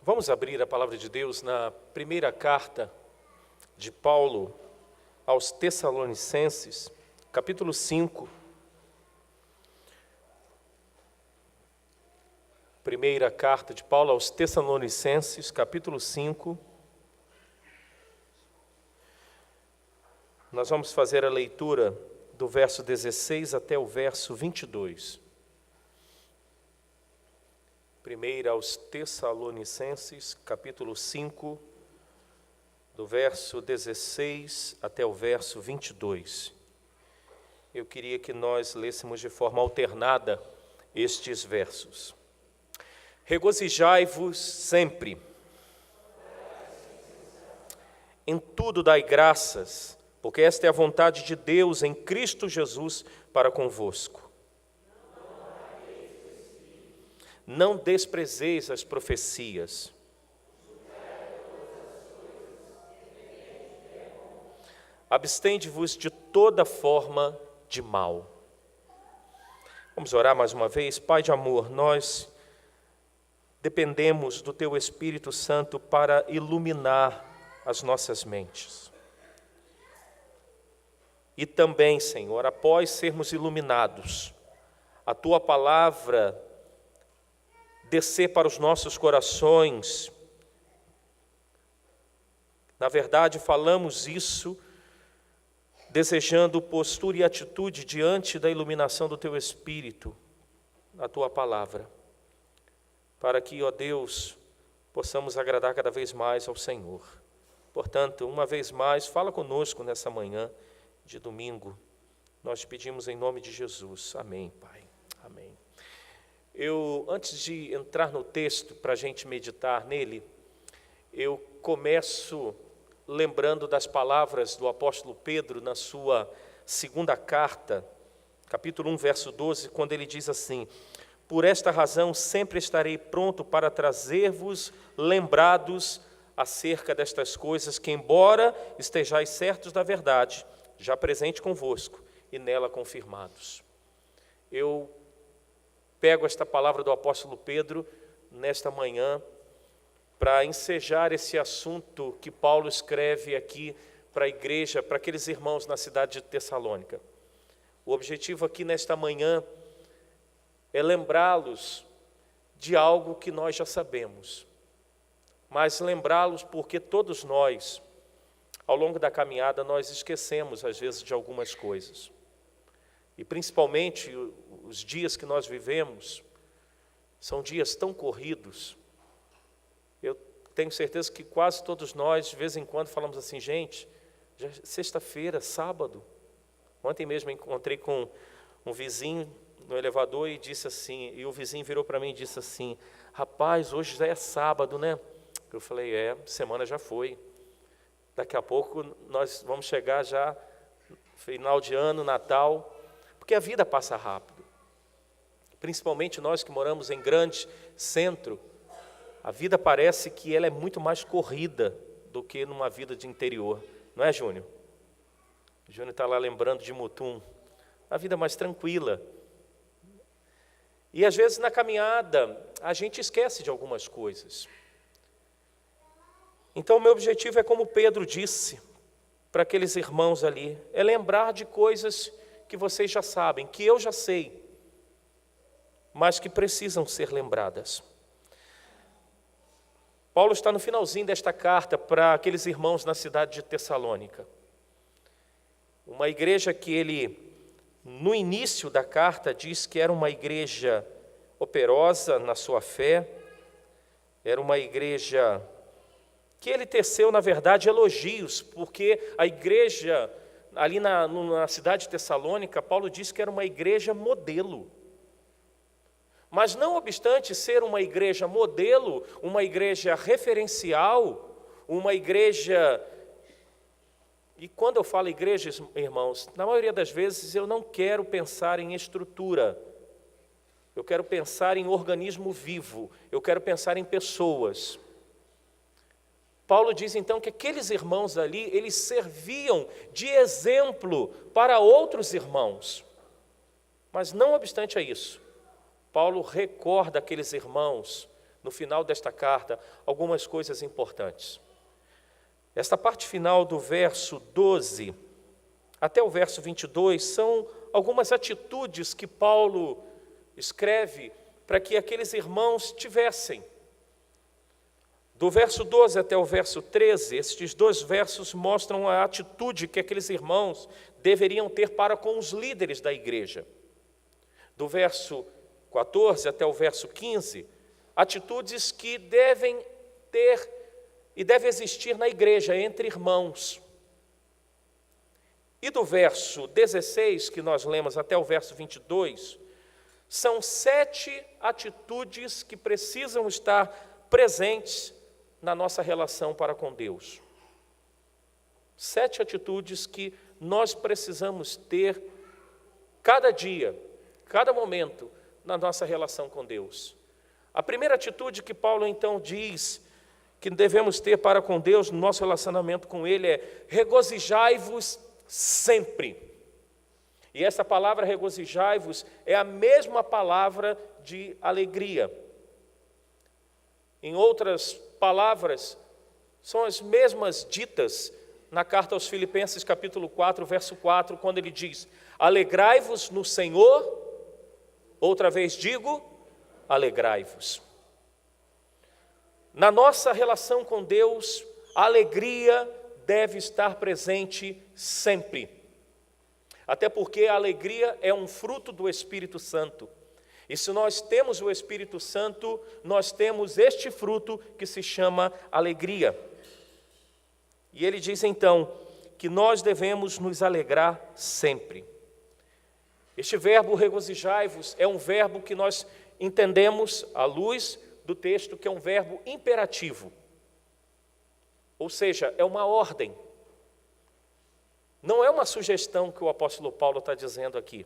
Vamos abrir a palavra de Deus na primeira carta de Paulo aos Tessalonicenses, capítulo 5. Primeira carta de Paulo aos Tessalonicenses, capítulo 5. Nós vamos fazer a leitura do verso 16 até o verso 22. Primeira aos Tessalonicenses, capítulo 5, do verso 16 até o verso 22. Eu queria que nós lêssemos de forma alternada estes versos. Regozijai-vos sempre. Em tudo dai graças, porque esta é a vontade de Deus em Cristo Jesus para convosco. Não desprezeis as profecias. Abstende-vos de toda forma de mal. Vamos orar mais uma vez. Pai de amor, nós dependemos do Teu Espírito Santo para iluminar as nossas mentes. E também, Senhor, após sermos iluminados, a Tua palavra descer para os nossos corações. Na verdade, falamos isso desejando postura e atitude diante da iluminação do Teu Espírito, a Tua palavra, para que, ó Deus, possamos agradar cada vez mais ao Senhor. Portanto, uma vez mais, fala conosco nessa manhã de domingo. Nós te pedimos em nome de Jesus. Amém, Pai. Amém. Antes de entrar no texto para a gente meditar nele, eu começo lembrando das palavras do apóstolo Pedro na sua segunda carta, capítulo 1, verso 12, quando ele diz assim: por esta razão sempre estarei pronto para trazer-vos lembrados acerca destas coisas que, embora estejais certos da verdade, já presente convosco e nela confirmados. Eu pego esta palavra do apóstolo Pedro nesta manhã para ensejar esse assunto que Paulo escreve aqui para a igreja, para aqueles irmãos na cidade de Tessalônica. O objetivo aqui nesta manhã é lembrá-los de algo que nós já sabemos, mas lembrá-los porque todos nós, ao longo da caminhada, nós esquecemos às vezes de algumas coisas. E principalmente os dias que nós vivemos são dias tão corridos. Eu tenho certeza que quase todos nós, de vez em quando, falamos assim: gente, já sexta-feira, sábado. Ontem mesmo encontrei com um vizinho no elevador e disse assim, e o vizinho virou para mim e disse assim: rapaz, hoje já é sábado, né? Eu falei: semana já foi. Daqui a pouco nós vamos chegar já, final de ano, Natal, porque a vida passa rápido. Principalmente nós que moramos em grande centro, a vida parece que ela é muito mais corrida do que numa vida de interior. Não é, Júnior? O Júnior está lá lembrando de Mutum. A vida mais tranquila. E às vezes na caminhada a gente esquece de algumas coisas. Então o meu objetivo é, como Pedro disse para aqueles irmãos ali, é lembrar de coisas que vocês já sabem, que eu já sei, mas que precisam ser lembradas. Paulo está no finalzinho desta carta para aqueles irmãos na cidade de Tessalônica. Uma igreja que ele, no início da carta, diz que era uma igreja operosa na sua fé, era uma igreja que ele teceu, na verdade, elogios, porque a igreja ali na cidade de Tessalônica, Paulo disse que era uma igreja modelo. Mas não obstante ser uma igreja modelo, uma igreja referencial, uma igreja... E quando eu falo igreja, irmãos, na maioria das vezes eu não quero pensar em estrutura. Eu quero pensar em organismo vivo, eu quero pensar em pessoas. Paulo diz então que aqueles irmãos ali, eles serviam de exemplo para outros irmãos. Mas não obstante a isso, Paulo recorda aqueles irmãos no final desta carta, algumas coisas importantes. Esta parte final do verso 12 até o verso 22 são algumas atitudes que Paulo escreve para que aqueles irmãos tivessem. Do verso 12 até o verso 13, estes dois versos mostram a atitude que aqueles irmãos deveriam ter para com os líderes da igreja. Do verso 14 até o verso 15, atitudes que devem ter e devem existir na igreja, entre irmãos. E do verso 16, que nós lemos, até o verso 22, são 7 atitudes que precisam estar presentes na nossa relação para com Deus. 7 atitudes que nós precisamos ter cada dia, cada momento, na nossa relação com Deus. A primeira atitude que Paulo então diz que devemos ter para com Deus, no nosso relacionamento com Ele, é regozijai-vos sempre. E essa palavra regozijai-vos é a mesma palavra de alegria. Em outras palavras, são as mesmas ditas na carta aos Filipenses, capítulo 4, verso 4, quando ele diz: alegrai-vos no Senhor, outra vez digo, alegrai-vos. Na nossa relação com Deus, a alegria deve estar presente sempre. Até porque a alegria é um fruto do Espírito Santo. E se nós temos o Espírito Santo, nós temos este fruto que se chama alegria. E ele diz então que nós devemos nos alegrar sempre. Este verbo regozijai-vos é um verbo que nós entendemos à luz do texto que é um verbo imperativo. Ou seja, é uma ordem. Não é uma sugestão que o apóstolo Paulo está dizendo aqui.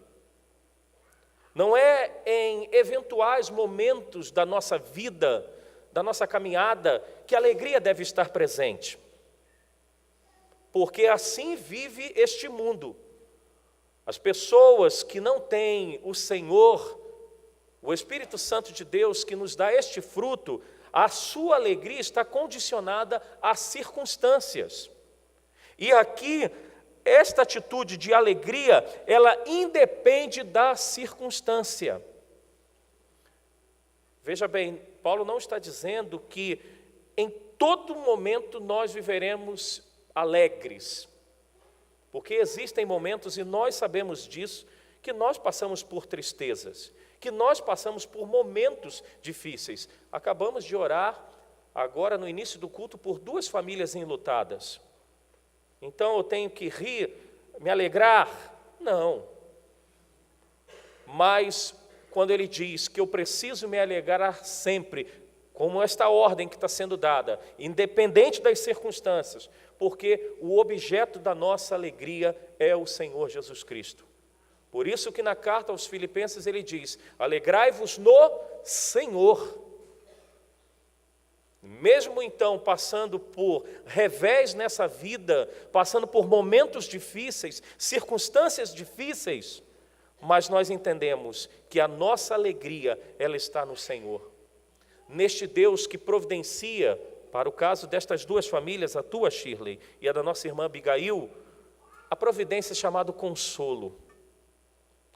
Não é em eventuais momentos da nossa vida, da nossa caminhada, que a alegria deve estar presente. Porque assim vive este mundo. As pessoas que não têm o Senhor, o Espírito Santo de Deus que nos dá este fruto, a sua alegria está condicionada às circunstâncias. E aqui, esta atitude de alegria, ela independe da circunstância. Veja bem, Paulo não está dizendo que em todo momento nós viveremos alegres. Porque existem momentos, e nós sabemos disso, que nós passamos por tristezas, que nós passamos por momentos difíceis. Acabamos de orar, agora no início do culto, por 2 famílias enlutadas. Então eu tenho que rir, me alegrar? Não. Mas quando ele diz que eu preciso me alegrar sempre, como esta ordem que está sendo dada, independente das circunstâncias, porque o objeto da nossa alegria é o Senhor Jesus Cristo. Por isso que na carta aos Filipenses ele diz: alegrai-vos no Senhor. Mesmo então passando por revés nessa vida, passando por momentos difíceis, circunstâncias difíceis, mas nós entendemos que a nossa alegria, ela está no Senhor. Neste Deus que providencia, para o caso destas 2 famílias, a tua, Shirley, e a da nossa irmã Abigail, a providência chamada consolo,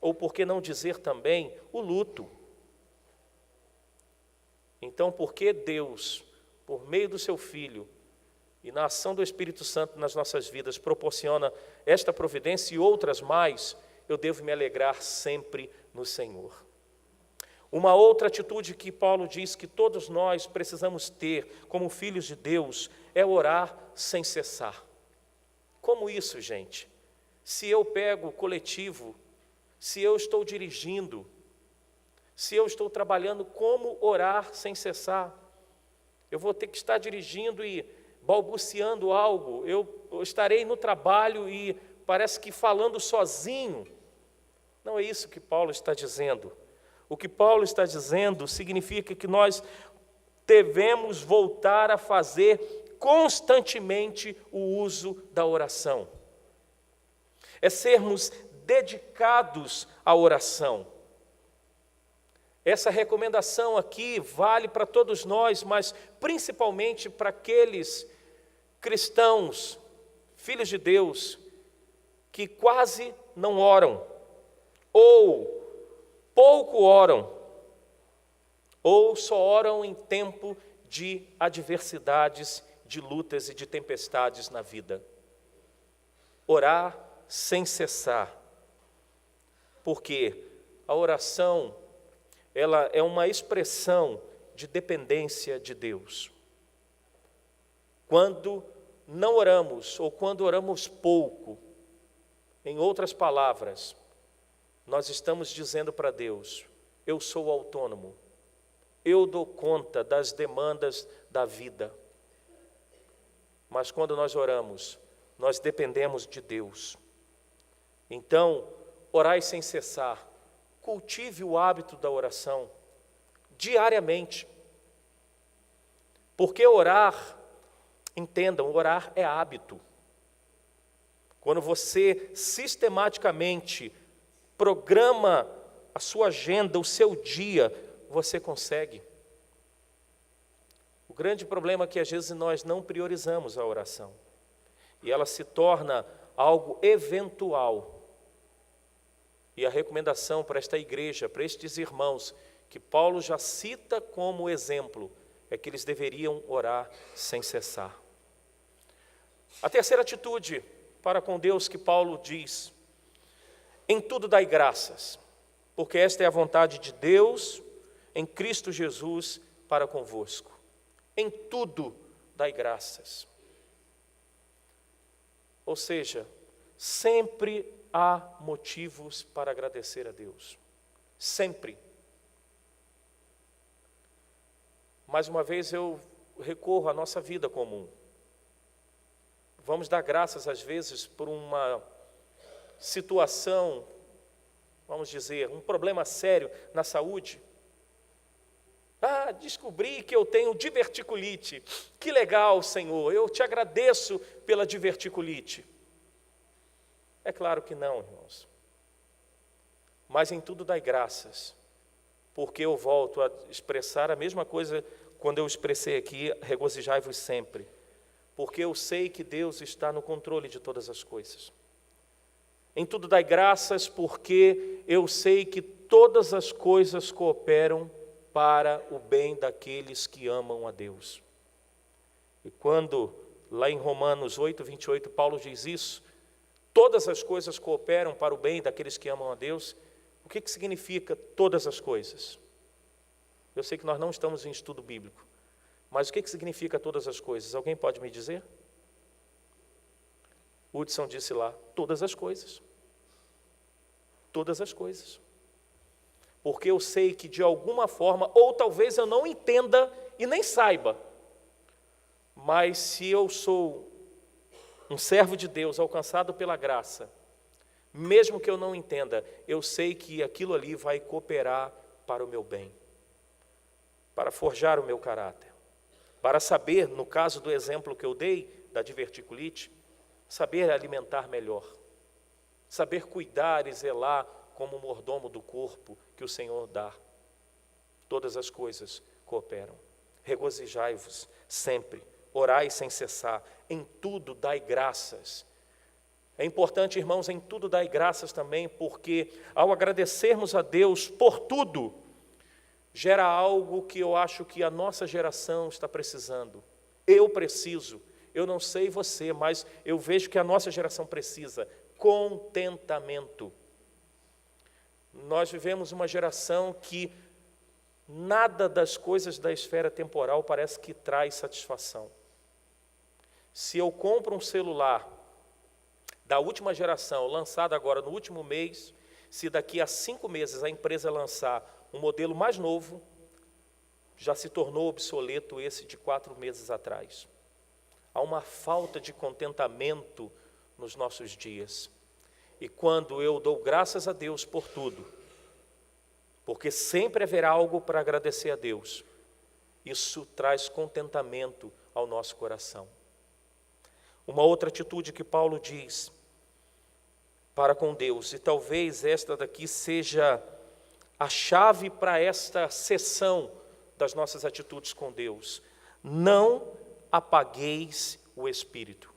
ou por que não dizer também o luto. Então, por que Deus, por meio do seu Filho e na ação do Espírito Santo nas nossas vidas, proporciona esta providência e outras mais, eu devo me alegrar sempre no Senhor. Uma outra atitude que Paulo diz que todos nós precisamos ter como filhos de Deus é orar sem cessar. Como isso, gente? Se eu pego o coletivo, se eu estou dirigindo, se eu estou trabalhando, como orar sem cessar? Eu vou ter que estar dirigindo e balbuciando algo, eu estarei no trabalho e parece que falando sozinho. Não é isso que Paulo está dizendo. O que Paulo está dizendo significa que nós devemos voltar a fazer constantemente o uso da oração. É sermos dedicados à oração. Essa recomendação aqui vale para todos nós, mas principalmente para aqueles cristãos, filhos de Deus, que quase não oram, ou pouco oram, ou só oram em tempo de adversidades, de lutas e de tempestades na vida. Orar sem cessar, porque a oração, ela é uma expressão de dependência de Deus. Quando não oramos, ou quando oramos pouco, em outras palavras, nós estamos dizendo para Deus: eu sou autônomo, eu dou conta das demandas da vida. Mas quando nós oramos, nós dependemos de Deus. Então, orai sem cessar. Cultive o hábito da oração diariamente. Porque orar, entendam, orar é hábito. Quando você sistematicamente programa a sua agenda, o seu dia, você consegue. O grande problema é que às vezes nós não priorizamos a oração. E ela se torna algo eventual. E a recomendação para esta igreja, para estes irmãos, que Paulo já cita como exemplo, é que eles deveriam orar sem cessar. A terceira atitude para com Deus que Paulo diz: em tudo dai graças, porque esta é a vontade de Deus em Cristo Jesus para convosco. Em tudo dai graças. Ou seja, sempre há motivos para agradecer a Deus. Sempre. Mais uma vez eu recorro à nossa vida comum. Vamos dar graças às vezes por uma situação, vamos dizer, um problema sério na saúde. Descobri que eu tenho diverticulite. Que legal, Senhor, eu te agradeço pela diverticulite. É claro que não, irmãos. Mas em tudo dai graças, porque eu volto a expressar a mesma coisa quando eu expressei aqui: regozijai-vos sempre, porque eu sei que Deus está no controle de todas as coisas. Em tudo dai graças, porque eu sei que todas as coisas cooperam para o bem daqueles que amam a Deus. E quando, lá em Romanos 8, 28, Paulo diz isso, todas as coisas cooperam para o bem daqueles que amam a Deus, o que significa todas as coisas? Eu sei que nós não estamos em estudo bíblico, mas o que significa todas as coisas? Alguém pode me dizer? Hudson disse lá: todas as coisas. Todas as coisas. Porque eu sei que de alguma forma, ou talvez eu não entenda e nem saiba, mas se eu sou um servo de Deus alcançado pela graça, mesmo que eu não entenda, eu sei que aquilo ali vai cooperar para o meu bem, para forjar o meu caráter, para saber, no caso do exemplo que eu dei, da diverticulite, saber alimentar melhor, saber cuidar e zelar como mordomo do corpo que o Senhor dá. Todas as coisas cooperam. Regozijai-vos sempre, orai sem cessar, em tudo dai graças. É importante, irmãos, em tudo dai graças também, porque ao agradecermos a Deus por tudo, gera algo que eu acho que a nossa geração está precisando. Eu preciso, eu não sei você, mas eu vejo que a nossa geração precisa: contentamento. Nós vivemos uma geração que nada das coisas da esfera temporal parece que traz satisfação. Se eu compro um celular da última geração, lançado agora no último mês, se daqui a 5 meses a empresa lançar um modelo mais novo, já se tornou obsoleto esse de 4 meses atrás. Há uma falta de contentamento nos nossos dias. E quando eu dou graças a Deus por tudo, porque sempre haverá algo para agradecer a Deus, isso traz contentamento ao nosso coração. Uma outra atitude que Paulo diz para com Deus, e talvez esta daqui seja a chave para esta cessão das nossas atitudes com Deus. Não apagueis o Espírito.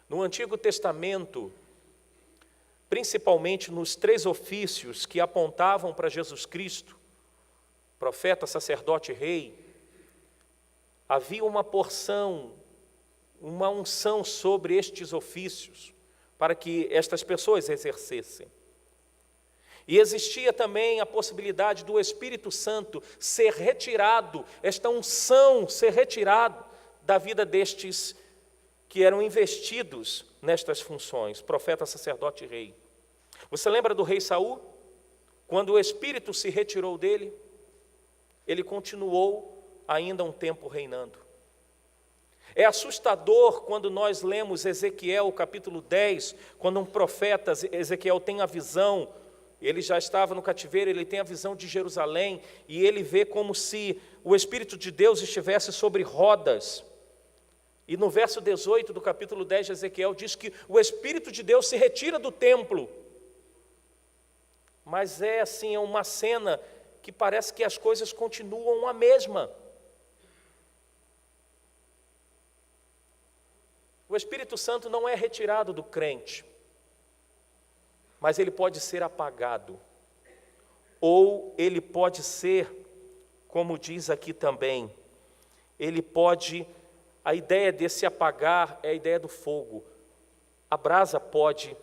No Antigo Testamento, principalmente nos 3 ofícios que apontavam para Jesus Cristo, profeta, sacerdote e rei, havia uma porção, uma unção sobre estes ofícios, para que estas pessoas exercessem. E existia também a possibilidade do Espírito Santo ser retirado, esta unção ser retirada da vida destes que eram investidos nestas funções, profeta, sacerdote e rei. Você lembra do rei Saul? Quando o Espírito se retirou dele, ele continuou ainda um tempo reinando. É assustador quando nós lemos Ezequiel, capítulo 10, quando um profeta, Ezequiel, tem a visão, ele já estava no cativeiro, ele tem a visão de Jerusalém, e ele vê como se o Espírito de Deus estivesse sobre rodas. E no verso 18 do capítulo 10 de Ezequiel diz que o Espírito de Deus se retira do templo. Mas é assim, é uma cena que parece que as coisas continuam a mesma. O Espírito Santo não é retirado do crente, mas ele pode ser apagado. Ou ele pode ser, como diz aqui também, ele pode, a ideia desse apagar é a ideia do fogo. A brasa pode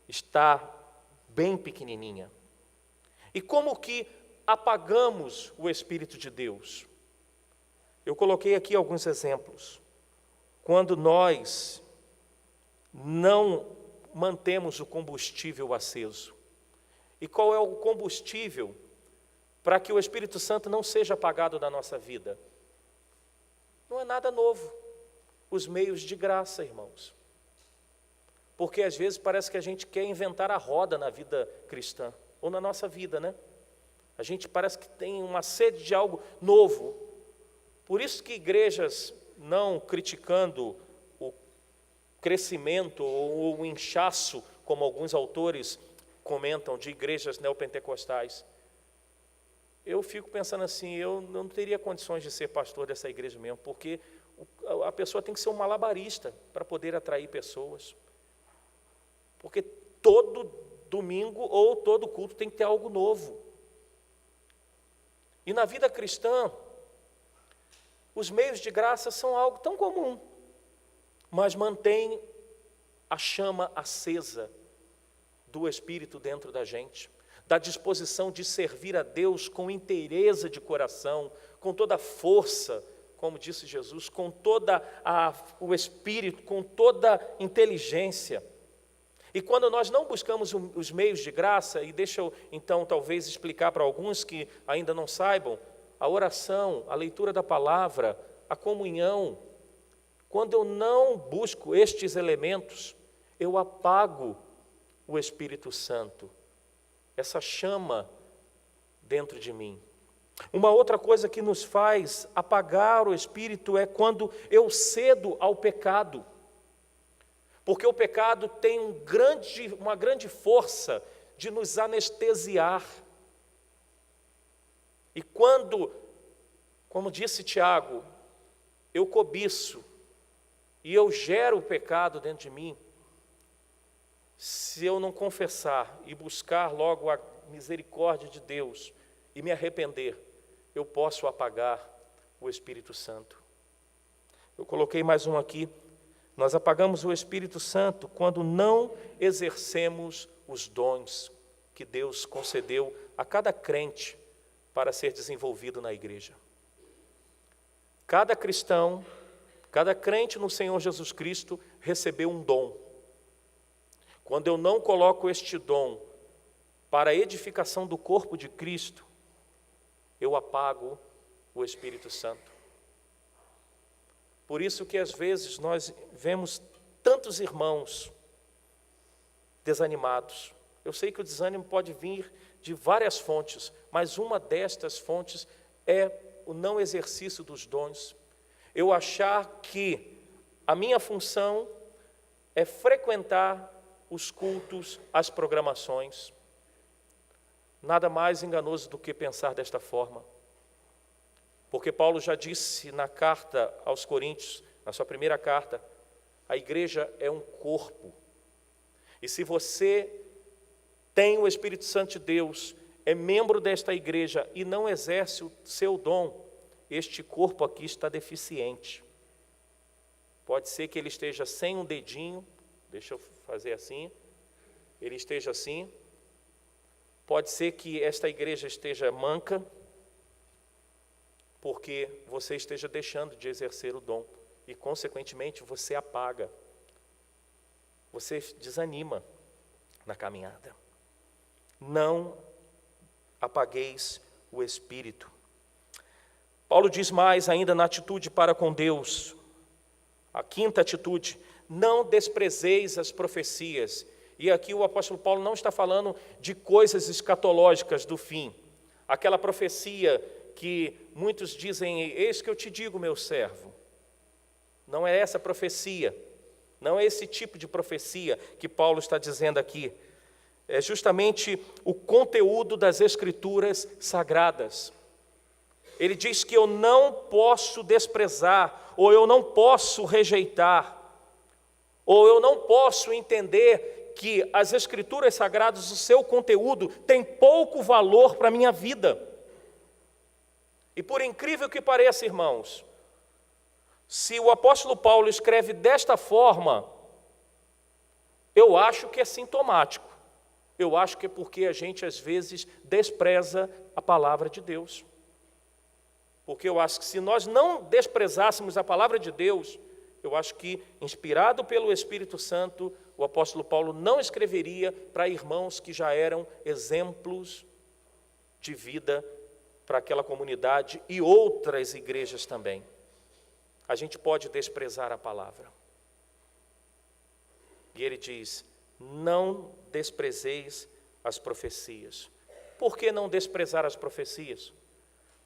estar bem pequenininha. E como que apagamos o Espírito de Deus? Eu coloquei aqui alguns exemplos. Quando nós não mantemos o combustível aceso. E qual é o combustível para que o Espírito Santo não seja apagado da nossa vida? Não é nada novo. Os meios de graça, irmãos. Porque às vezes parece que a gente quer inventar a roda na vida cristã, ou na nossa vida, né? A gente parece que tem uma sede de algo novo. Por isso que igrejas, não criticando o crescimento ou o inchaço, como alguns autores comentam, de igrejas neopentecostais, eu fico pensando assim, eu não teria condições de ser pastor dessa igreja mesmo, porque a pessoa tem que ser um malabarista para poder atrair pessoas. Porque todo domingo ou todo culto tem que ter algo novo. E na vida cristã, os meios de graça são algo tão comum, mas mantém a chama acesa do Espírito dentro da gente, da disposição de servir a Deus com inteireza de coração, com toda a força, como disse Jesus, com toda o Espírito, com toda a inteligência. E quando nós não buscamos os meios de graça, e deixa eu então talvez explicar para alguns que ainda não saibam, a oração, a leitura da palavra, a comunhão, quando eu não busco estes elementos, eu apago o Espírito Santo, essa chama dentro de mim. Uma outra coisa que nos faz apagar o Espírito é quando eu cedo ao pecado. Porque o pecado tem uma grande força de nos anestesiar. E quando, como disse Tiago, eu cobiço e eu gero o pecado dentro de mim, se eu não confessar e buscar logo a misericórdia de Deus e me arrepender, eu posso apagar o Espírito Santo. Eu coloquei mais um aqui. Nós apagamos o Espírito Santo quando não exercemos os dons que Deus concedeu a cada crente para ser desenvolvido na igreja. Cada cristão, cada crente no Senhor Jesus Cristo recebeu um dom. Quando eu não coloco este dom para a edificação do corpo de Cristo, eu apago o Espírito Santo. Por isso que às vezes nós vemos tantos irmãos desanimados. Eu sei que o desânimo pode vir de várias fontes, mas uma destas fontes é o não exercício dos dons. Eu achar que a minha função é frequentar os cultos, as programações. Nada mais enganoso do que pensar desta forma. Porque Paulo já disse na carta aos Coríntios, na sua primeira carta, a igreja é um corpo. E se você tem o Espírito Santo de Deus, é membro desta igreja e não exerce o seu dom, este corpo aqui está deficiente. Pode ser que ele esteja sem um dedinho, deixa eu fazer assim, ele esteja assim. Pode ser que esta igreja esteja manca, porque você esteja deixando de exercer o dom e, consequentemente, você apaga, você desanima na caminhada. Não apagueis o Espírito. Paulo diz mais ainda na atitude para com Deus, a quinta atitude: não desprezeis as profecias. E aqui o apóstolo Paulo não está falando de coisas escatológicas do fim, aquela profecia que muitos dizem, eis que eu te digo, meu servo. Não é essa profecia, não é esse tipo de profecia que Paulo está dizendo aqui. É justamente o conteúdo das Escrituras sagradas. Ele diz que eu não posso desprezar, ou eu não posso rejeitar, ou eu não posso entender que as Escrituras sagradas, o seu conteúdo, tem pouco valor para a minha vida. E por incrível que pareça, irmãos, se o apóstolo Paulo escreve desta forma, eu acho que é sintomático. Eu acho que é porque a gente, às vezes, despreza a palavra de Deus. Porque eu acho que se nós não desprezássemos a palavra de Deus, eu acho que, inspirado pelo Espírito Santo, o apóstolo Paulo não escreveria para irmãos que já eram exemplos de vida para aquela comunidade e outras igrejas também. A gente pode desprezar a palavra. E ele diz, não desprezeis as profecias. Por que não desprezar as profecias?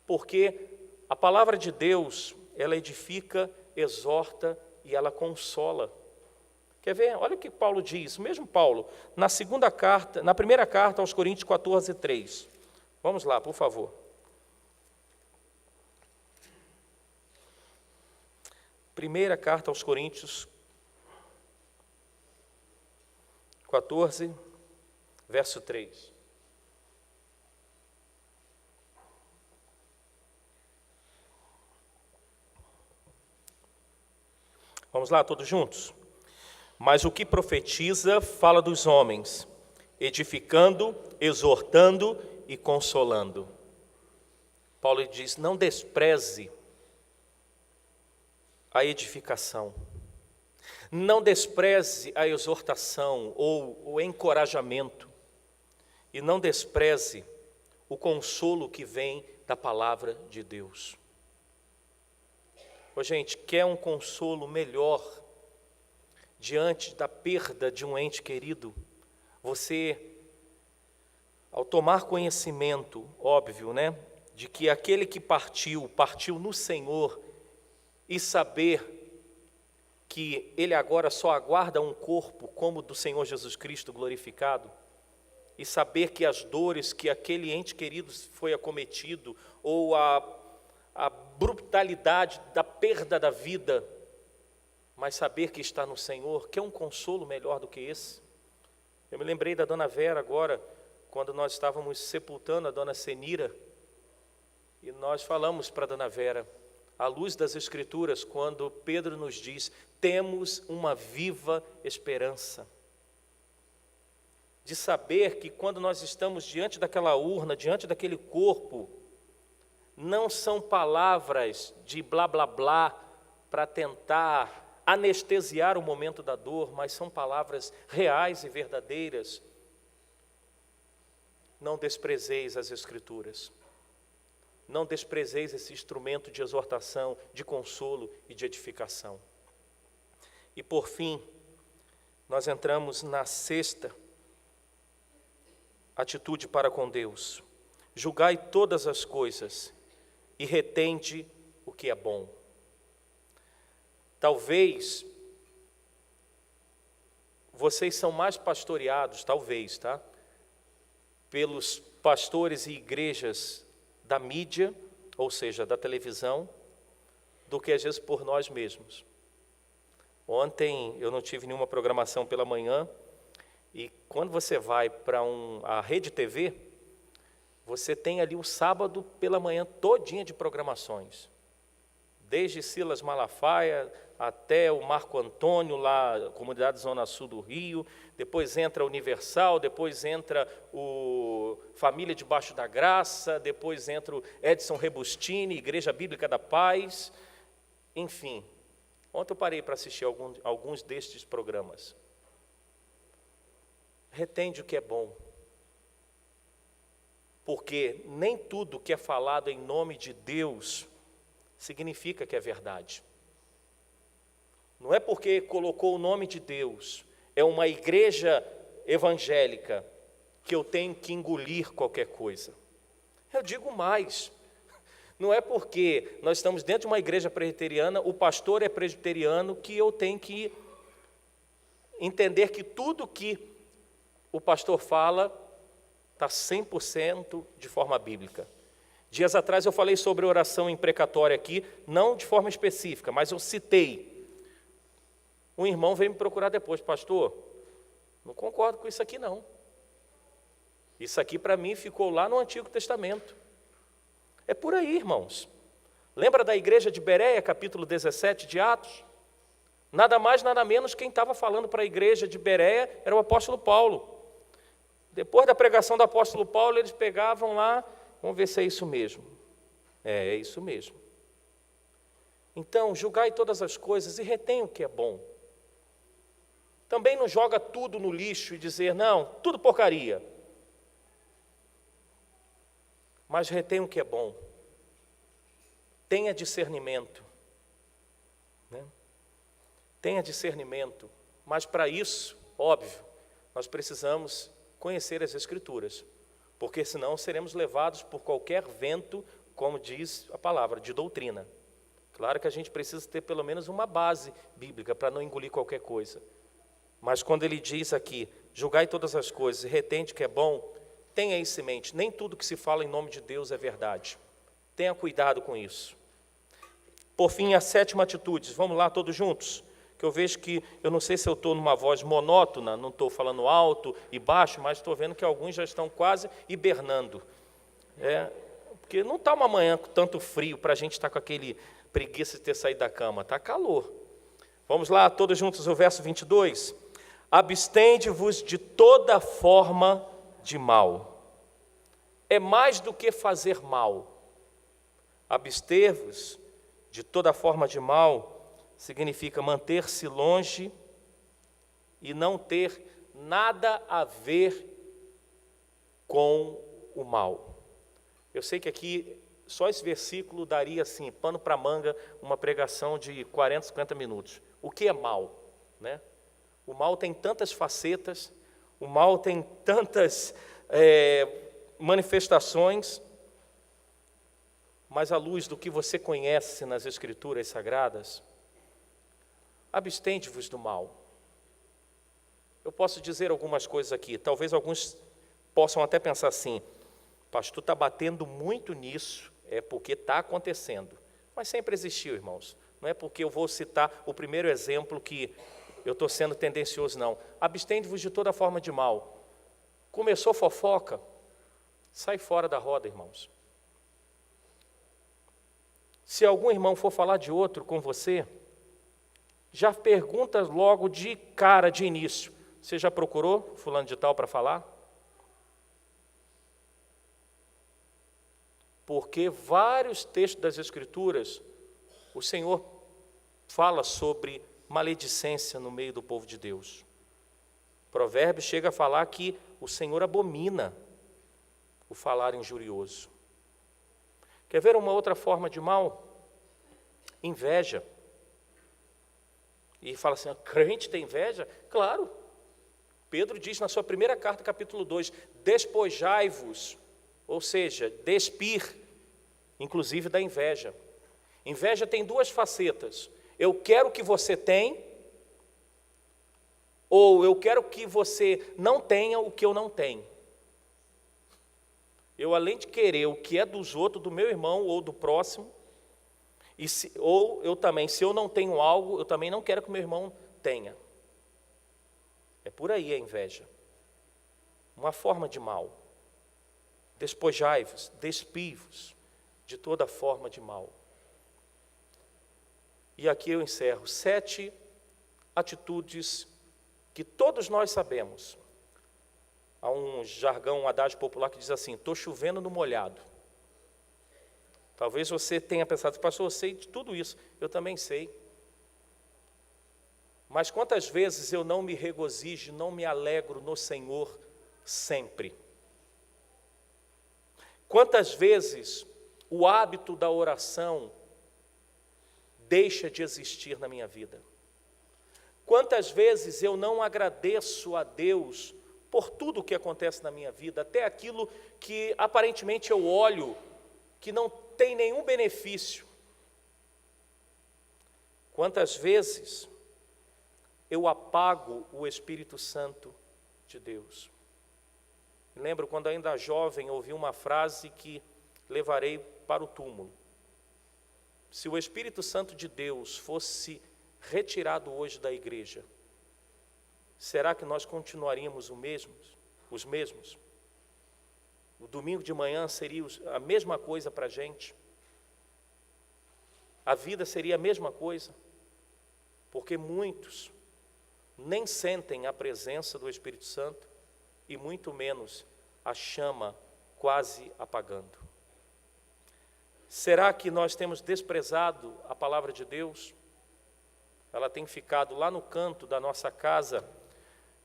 Porque a palavra de Deus, ela edifica, exorta e ela consola. Quer ver? Olha o que Paulo diz, mesmo Paulo, na primeira carta aos Coríntios 14:3. Vamos lá, por favor. Primeira carta aos Coríntios 14, verso 3. Vamos lá, todos juntos? Mas o que profetiza fala dos homens, edificando, exortando e consolando. Paulo diz, não despreze a edificação, não despreze a exortação ou o encorajamento, e não despreze o consolo que vem da palavra de Deus. Ô, gente, quer um consolo melhor diante da perda de um ente querido? Você, ao tomar conhecimento, óbvio, né, de que aquele que partiu no Senhor, e saber que ele agora só aguarda um corpo como o do Senhor Jesus Cristo glorificado, e saber que as dores que aquele ente querido foi acometido, ou a brutalidade da perda da vida, mas saber que está no Senhor, que é um consolo melhor do que esse. Eu me lembrei da dona Vera agora, quando nós estávamos sepultando a dona Senira, e nós falamos para a dona Vera, à luz das Escrituras, quando Pedro nos diz, temos uma viva esperança. De saber que quando nós estamos diante daquela urna, diante daquele corpo, não são palavras de blá blá blá para tentar anestesiar o momento da dor, mas são palavras reais e verdadeiras. Não desprezeis as Escrituras. Não desprezeis esse instrumento de exortação, de consolo e de edificação. E por fim, nós entramos na sexta atitude para com Deus. Julgai todas as coisas e retende o que é bom. Talvez vocês são mais pastoreados, talvez, tá? Pelos pastores e igrejas da mídia, ou seja, da televisão, do que às vezes por nós mesmos. Ontem eu não tive nenhuma programação pela manhã, e quando você vai para a Rede TV, você tem ali o sábado pela manhã todinha de programações. Desde Silas Malafaia até o Marco Antônio, lá, comunidade Zona Sul do Rio, depois entra a Universal, depois entra o Família Debaixo da Graça, depois entra o Edson Rebustini, Igreja Bíblica da Paz, enfim. Ontem eu parei para assistir alguns destes programas. Retende o que é bom, porque nem tudo que é falado em nome de Deus significa que é verdade. Não é porque colocou o nome de Deus, é uma igreja evangélica, que eu tenho que engolir qualquer coisa. Eu digo mais, não é porque nós estamos dentro de uma igreja presbiteriana, o pastor é presbiteriano, que eu tenho que entender que tudo que o pastor fala está 100% de forma bíblica. Dias atrás eu falei sobre oração imprecatória aqui, não de forma específica, mas eu citei. Um irmão veio me procurar depois, pastor, não concordo com isso aqui não. Isso aqui para mim ficou lá no Antigo Testamento. É por aí, irmãos. Lembra da igreja de Bereia, capítulo 17 de Atos? Nada mais, nada menos, quem estava falando para a igreja de Bereia era o apóstolo Paulo. Depois da pregação do apóstolo Paulo, eles pegavam lá, vamos ver se é isso mesmo. É isso mesmo. Então, julgai todas as coisas e retém o que é bom. Também não joga tudo no lixo e dizer, não, tudo porcaria. Mas retém o que é bom. Tenha discernimento. Né? Tenha discernimento. Mas para isso, óbvio, nós precisamos conhecer as Escrituras, porque senão seremos levados por qualquer vento, como diz a palavra, de doutrina. Claro que a gente precisa ter pelo menos uma base bíblica para não engolir qualquer coisa. Mas quando ele diz aqui, julgai todas as coisas e retende que é bom, tenha isso em mente, nem tudo que se fala em nome de Deus é verdade. Tenha cuidado com isso. Por fim, a sétima atitude, vamos lá todos juntos? Que eu vejo que, eu não sei se eu estou numa voz monótona, não estou falando alto e baixo, mas estou vendo que alguns já estão quase hibernando. Porque não está uma manhã com tanto frio para a gente estar com aquele preguiça de ter saído da cama, está calor. Vamos lá, todos juntos, o verso 22. Abstende-vos de toda forma de mal. É mais do que fazer mal. Abster-vos de toda forma de mal significa manter-se longe e não ter nada a ver com o mal. Eu sei que aqui, só esse versículo daria, assim, pano para manga, uma pregação de 40, 50 minutos. O que é mal? Né? O mal tem tantas facetas, o mal tem tantas manifestações, mas à luz do que você conhece nas Escrituras Sagradas, abstende-vos do mal. Eu posso dizer algumas coisas aqui, talvez alguns possam até pensar assim, pastor está batendo muito nisso, é porque está acontecendo. Mas sempre existiu, irmãos. Não é porque eu vou citar o primeiro exemplo que eu estou sendo tendencioso, não. Abstende-vos de toda forma de mal. Começou fofoca, sai fora da roda, irmãos. Se algum irmão for falar de outro com você, já pergunta logo de cara, de início, você já procurou fulano de tal para falar? Porque vários textos das Escrituras, o Senhor fala sobre maledicência no meio do povo de Deus. Provérbios chega a falar que o Senhor abomina o falar injurioso. Quer ver uma outra forma de mal? Inveja. E fala assim, crente tem inveja? Claro. Pedro diz na sua primeira carta, capítulo 2, despojai-vos, ou seja, despir, inclusive da inveja. Inveja tem duas facetas. Eu quero que você tenha, ou eu quero que você não tenha o que eu não tenho. Eu, além de querer o que é dos outros, do meu irmão ou do próximo, ou eu também, se eu não tenho algo, eu também não quero que o meu irmão tenha. É por aí a inveja. Uma forma de mal. Despojai-vos, despie-vos de toda forma de mal. E aqui eu encerro 7 atitudes que todos nós sabemos. Há um jargão, um adágio popular que diz assim: estou chovendo no molhado. Talvez você tenha pensado, pastor, eu sei de tudo isso. Eu também sei. Mas quantas vezes eu não me regozijo, não me alegro no Senhor sempre? Quantas vezes o hábito da oração deixa de existir na minha vida? Quantas vezes eu não agradeço a Deus por tudo o que acontece na minha vida, até aquilo que aparentemente eu olho, que não tem nenhum benefício. Quantas vezes eu apago o Espírito Santo de Deus? Me lembro quando ainda jovem ouvi uma frase que levarei para o túmulo. Se o Espírito Santo de Deus fosse retirado hoje da igreja, será que nós continuaríamos os mesmos? O domingo de manhã seria a mesma coisa para a gente? A vida seria a mesma coisa? Porque muitos nem sentem a presença do Espírito Santo e muito menos a chama quase apagando. Será que nós temos desprezado a palavra de Deus? Ela tem ficado lá no canto da nossa casa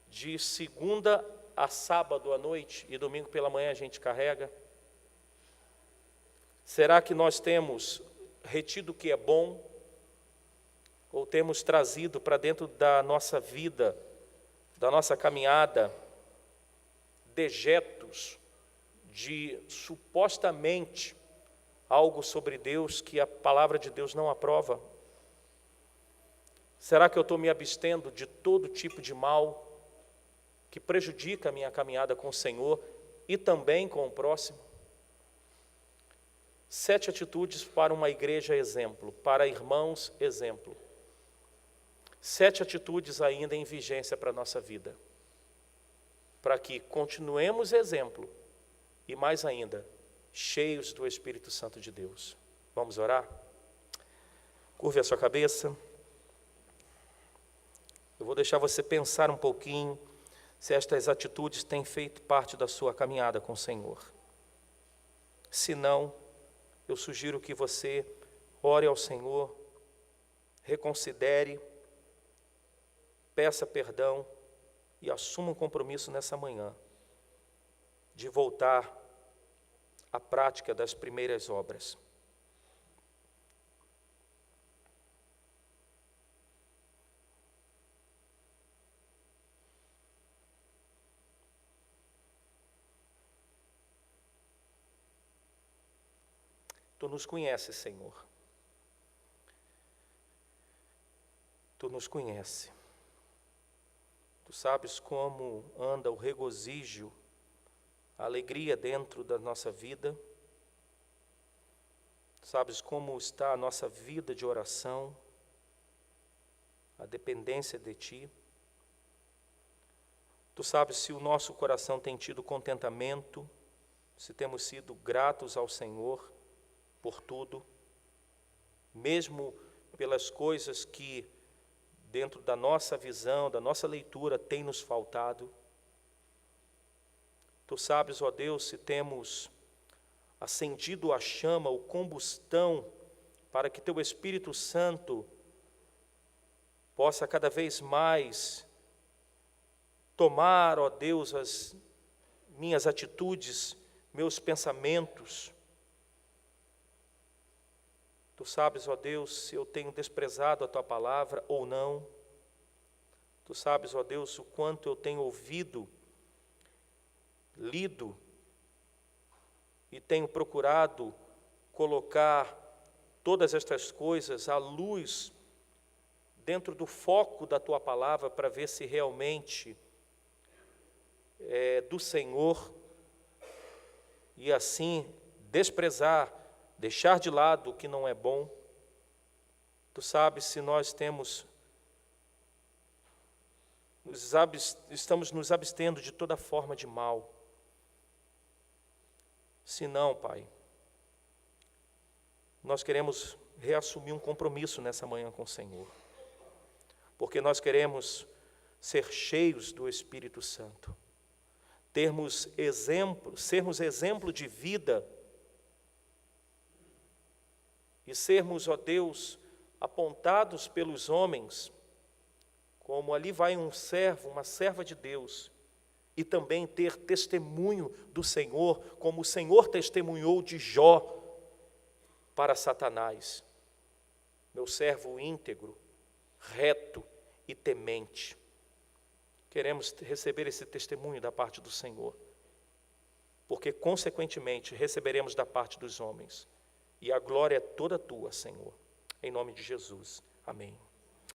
de segunda a sábado à noite e domingo pela manhã a gente carrega? Será que nós temos retido o que é bom? Ou temos trazido para dentro da nossa vida, da nossa caminhada, dejetos de supostamente algo sobre Deus que a palavra de Deus não aprova? Será que eu estou me abstendo de todo tipo de mal que prejudica a minha caminhada com o Senhor e também com o próximo? 7 atitudes para uma igreja exemplo, para irmãos exemplo. 7 atitudes ainda em vigência para a nossa vida, para que continuemos exemplo e mais ainda, cheios do Espírito Santo de Deus. Vamos orar? Curve a sua cabeça. Eu vou deixar você pensar um pouquinho se estas atitudes têm feito parte da sua caminhada com o Senhor. Se não, eu sugiro que você ore ao Senhor, reconsidere, peça perdão e assuma um compromisso nessa manhã de voltar à prática das primeiras obras. Tu nos conheces, Senhor. Tu nos conheces. Tu sabes como anda o regozijo, a alegria dentro da nossa vida. Tu sabes como está a nossa vida de oração, a dependência de Ti. Tu sabes se o nosso coração tem tido contentamento, se temos sido gratos ao Senhor por tudo, mesmo pelas coisas que, dentro da nossa visão, da nossa leitura, tem nos faltado. Tu sabes, ó Deus, se temos acendido a chama, o combustão, para que Teu Espírito Santo possa cada vez mais tomar, ó Deus, as minhas atitudes, meus pensamentos. Tu sabes, ó Deus, se eu tenho desprezado a Tua palavra ou não. Tu sabes, ó Deus, o quanto eu tenho ouvido, lido e tenho procurado colocar todas estas coisas à luz dentro do foco da Tua palavra para ver se realmente é do Senhor e assim desprezar, deixar de lado o que não é bom. Tu sabes se nós estamos nos abstendo de toda forma de mal. Se não, Pai, nós queremos reassumir um compromisso nessa manhã com o Senhor, porque nós queremos ser cheios do Espírito Santo, sermos exemplo de vida e sermos, ó Deus, apontados pelos homens, como ali vai um servo, uma serva de Deus, e também ter testemunho do Senhor, como o Senhor testemunhou de Jó para Satanás. Meu servo íntegro, reto e temente. Queremos receber esse testemunho da parte do Senhor, porque, consequentemente, receberemos da parte dos homens. E a glória é toda tua, Senhor. Em nome de Jesus. Amém.